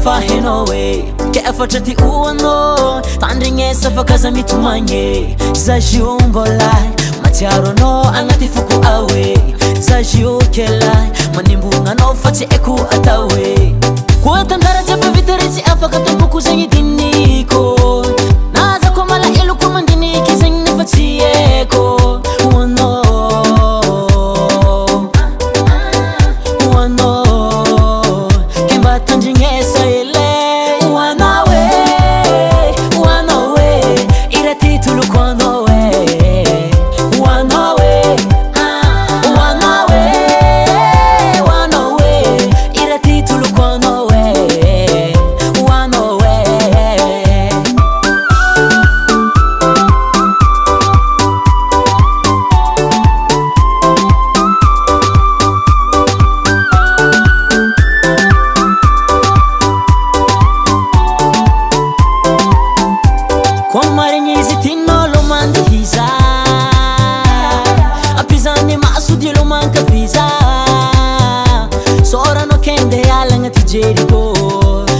fahenoe ke afatrati uano tandrignesa fakaza mitomagny zazio mbolay matiaro anao agnaty foko awe zazio kelay manimbogna anao fa tsy haiko atao hoe koa tandara jiaby vitaretsy afaka tampoko zegny diniko naza koa malaelo koa mandiniky zegny nefa tsy haiko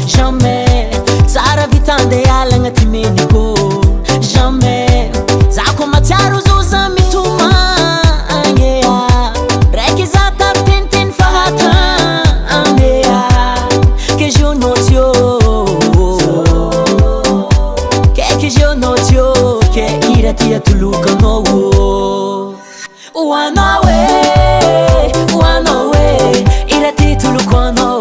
jamais tsara vitande alagna timeniko jamais zako matiaro zoza mitomagny raiky za tapintiny fahatagny que je notio que je notio que iratia tulukanao wanawe irati tulukanao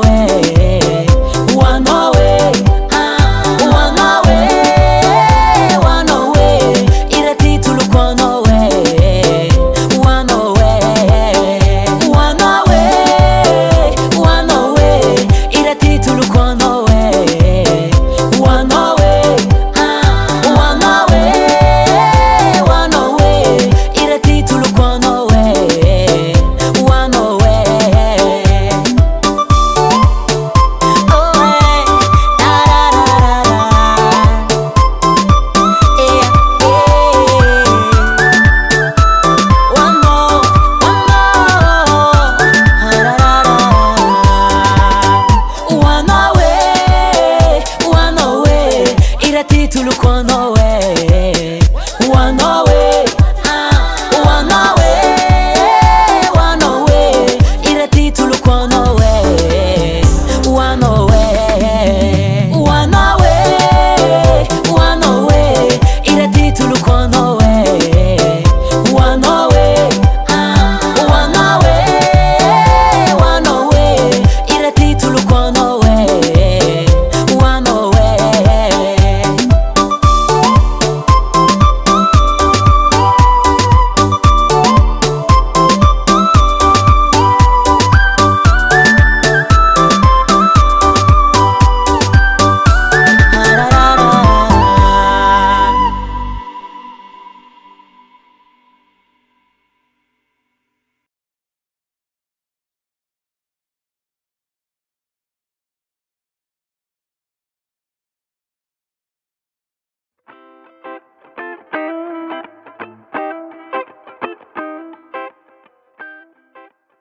título quando